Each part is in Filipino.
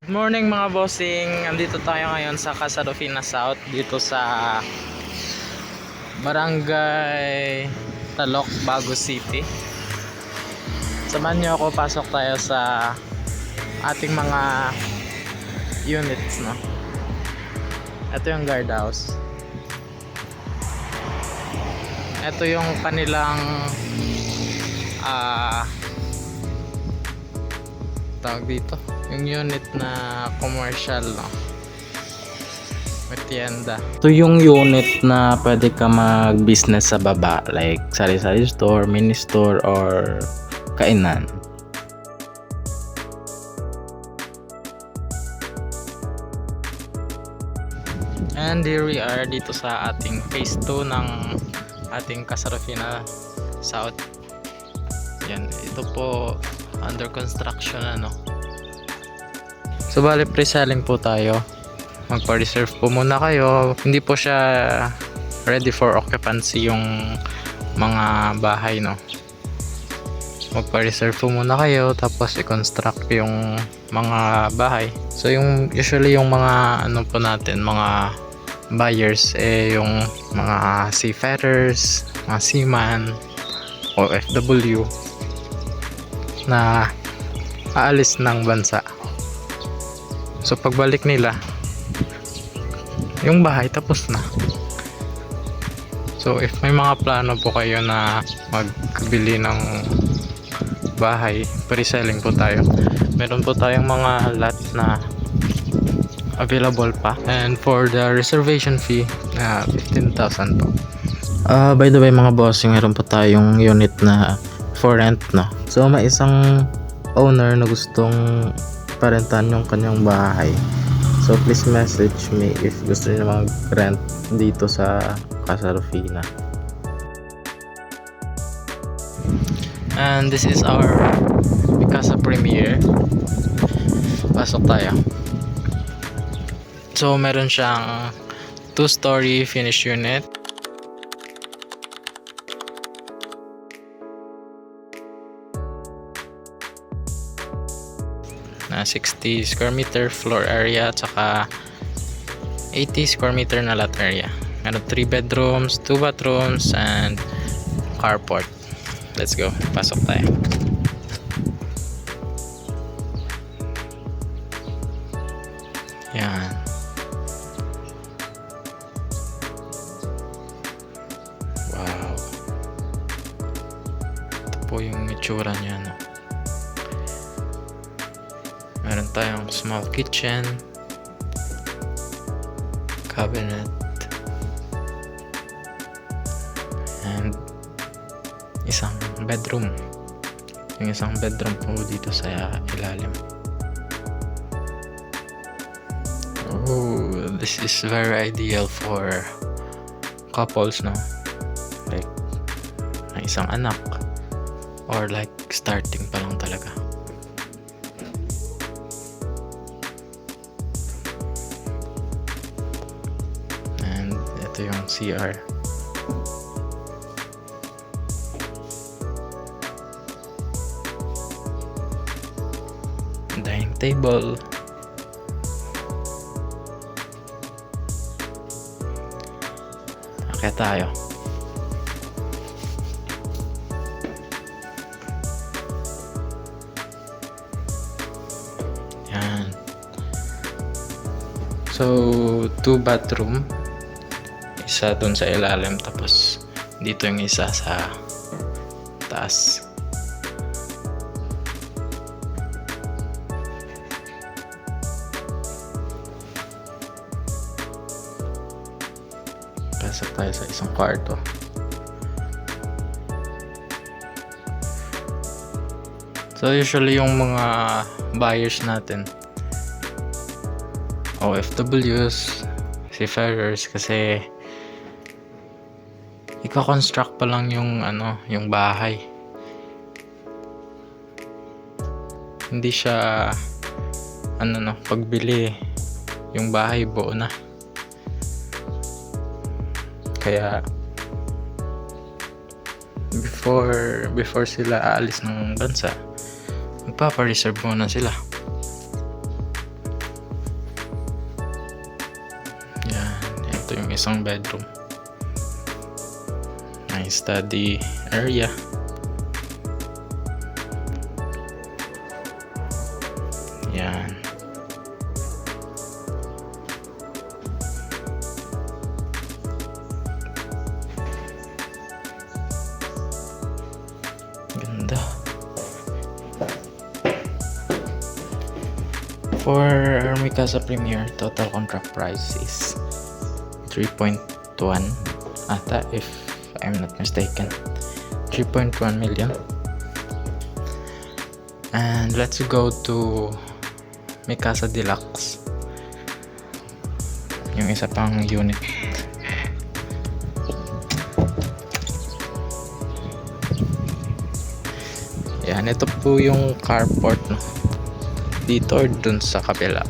Good morning mga bossing. Andito tayo ngayon sa Casa Rufina South dito sa Barangay Talok, Bago City. Samahan niyo ako, pasok tayo sa ating mga units, no. Ito yung guardhouse. Ito yung kanilang tawag dito, yung unit na commercial, no, merienda. Ito yung unit na pwede ka mag-business sa baba, like sari-sari store, mini store, or kainan. And here we are dito sa ating phase 2 ng ating Casa Rufina South. Yan, ito po under construction, ano. So bali pre-selling po tayo. Magpa-reserve po muna kayo. Hindi po siya ready for occupancy yung mga bahay, no. Magpa-reserve po muna kayo, tapos i-construct yung mga bahay. So yung usually yung mga ano po natin, mga buyers, yung mga seafarers, mga seaman, OFW na aalis ng bansa. So pagbalik nila, yung bahay tapos na. So if may mga plano po kayo na magbili ng bahay, pre-selling po tayo. Meron po tayong mga lot na available pa. And for the reservation fee, 15,000 po. By the way mga bossing, meron po tayong unit na for rent, no. So may isang owner na gustong parentahan yung kanyang bahay. So please message me if gusto niyo mag-rent dito sa Casa Rufina. And this is our Casa Premier. Pasok tayo. So meron siyang 2-story finished unit. Na 60 square meter floor area at saka 80 square meter na lot area. Meron 3 bedrooms, 2 bathrooms, and carport. Let's go. Pasok tayo. Yan. Wow. Ito po yung itsura niya, no. Meron tayong small kitchen, cabinet, and isang bedroom. Yung isang bedroom po dito sa ilalim. Oh, this is very ideal for couples, no? Like may isang anak, or like starting pa lang talaga. Ito yung CR. Dining table. Okay tayo. Yan. So 2 bathroom. Isa dun sa ilalim, tapos dito yung isa sa taas. Pasok tayo sa isang kwarto. So usually yung mga buyers natin, OFWs, seafarers, kasi ika-construct pa lang yung yung bahay. Hindi siya pagbili yung bahay buo na. Kaya before sila aalis ng bansa, magpapa-reserve muna sila. isang bedroom. May study area. Yan. Ganda. For Mikasa Premier, total contract price is 3.1 ata, if I'm not mistaken. 3.1 million. And let's go to Mikasa Deluxe, yung isa pang unit. Yan, ito po yung carport, no? Dito or dun sa kabila.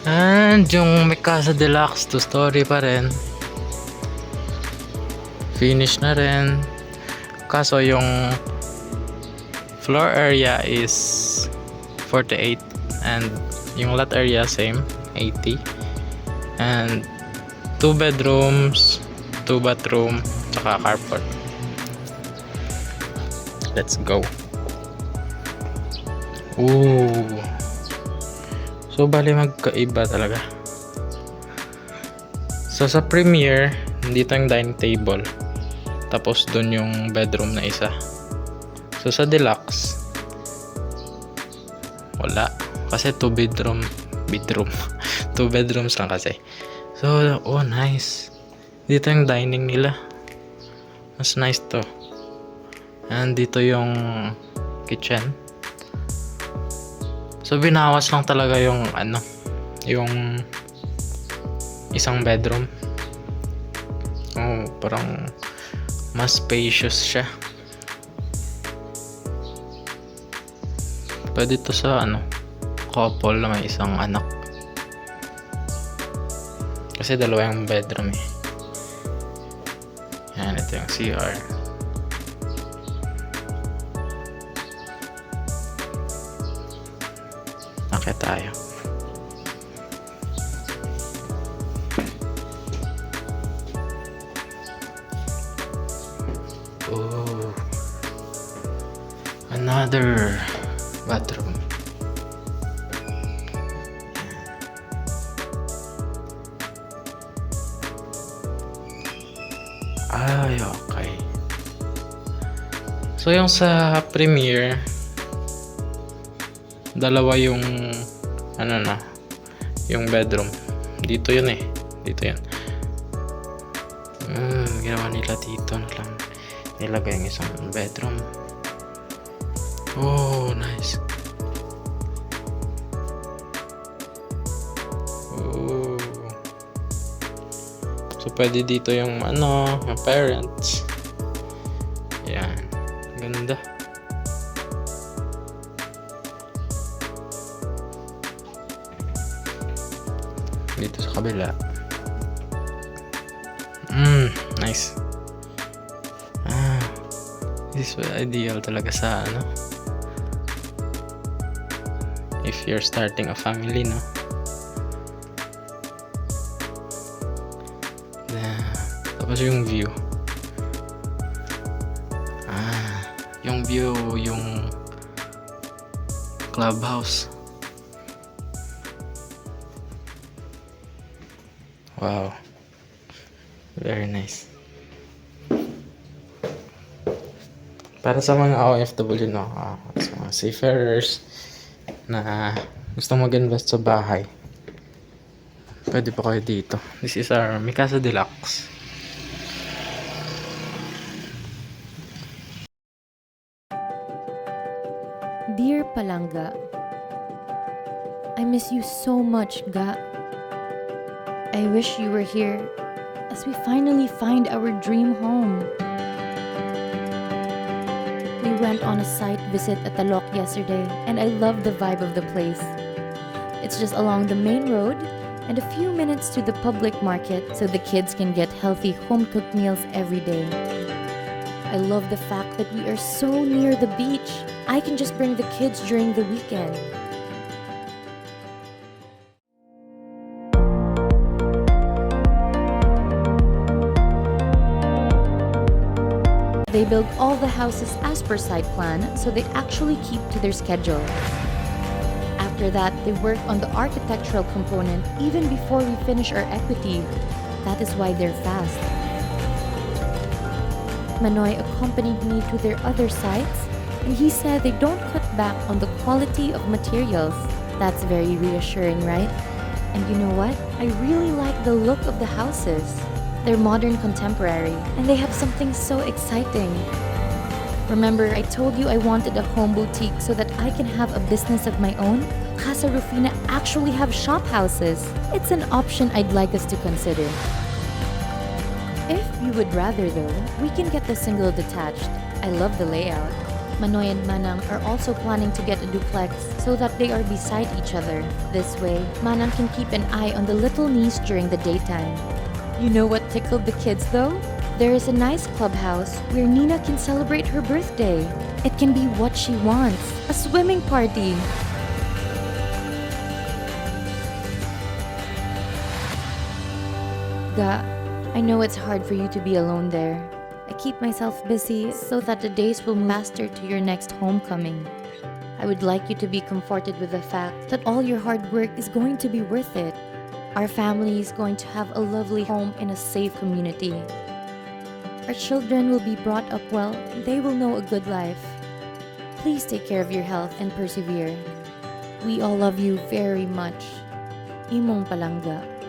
And yung Mikasa Deluxe 2-story pa rin. Finish na rin. Kaso yung floor area is 48 and yung lot area same, 80. And 2 bedrooms, 2 bathroom, tsaka carport. Let's go. Ooh. So bali magkaiba talaga. So sa Premier, dito yung dining table. Tapos dun yung bedroom na isa. So sa Deluxe, wala. Kasi 2 bedroom. 2 bedrooms lang kasi. So, oh nice. Dito yung dining nila. Mas nice to. And dito yung kitchen. So binawas lang talaga yung yung isang bedroom. Oh, parang mas spacious siya. Pwede to sa couple na may isang anak. Kasi dalawa yung bedroom eh. Yan, ito yung CR. Akit tayo. Oh, another bathroom. Ay, okay. So yung sa Premier, dalawa yung yung bedroom. Dito yun eh. Dito yun. Ginawa nila dito na lang. Nilagay yung isang bedroom. Oh, nice. Oh. So pwede dito yung yung parents. Yan. Ganda. Dito sa kabila. Nice. This is ideal talaga sa if you're starting a family, no? Tapos yung view. Yung view, yung clubhouse. Wow. Very nice. Para sa mga OFW, no? Sa mga seafarers na gusto mag-invest sa bahay, pwede pa kayo dito. This is our Mikasa Deluxe. Dear Palanga, I miss you so much, Ga. I wish you were here as we finally find our dream home. We went on a site visit at Talok yesterday and I love the vibe of the place. It's just along the main road and a few minutes to the public market so the kids can get healthy home-cooked meals every day. I love the fact that we are so near the beach. I can just bring the kids during the weekend. They build all the houses as per site plan, so they actually keep to their schedule. After that, they work on the architectural component even before we finish our equity. That is why they're fast. Manoy accompanied me to their other sites, and he said they don't cut back on the quality of materials. That's very reassuring, right? And you know what? I really like the look of the houses. They're modern contemporary, and they have something so exciting. Remember, I told you I wanted a home boutique so that I can have a business of my own? Casa Rufina actually have shop houses. It's an option I'd like us to consider. If you would rather though, we can get the single detached. I love the layout. Manoy and Manang are also planning to get a duplex so that they are beside each other. This way, Manang can keep an eye on the little niece during the daytime. You know what tickled the kids though? There is a nice clubhouse where Nina can celebrate her birthday. It can be what she wants. A swimming party. Ga, I know it's hard for you to be alone there. I keep myself busy so that the days will move faster to your next homecoming. I would like you to be comforted with the fact that all your hard work is going to be worth it. Our family is going to have a lovely home in a safe community. Our children will be brought up well, and they will know a good life. Please take care of your health and persevere. We all love you very much. Imong Palangga.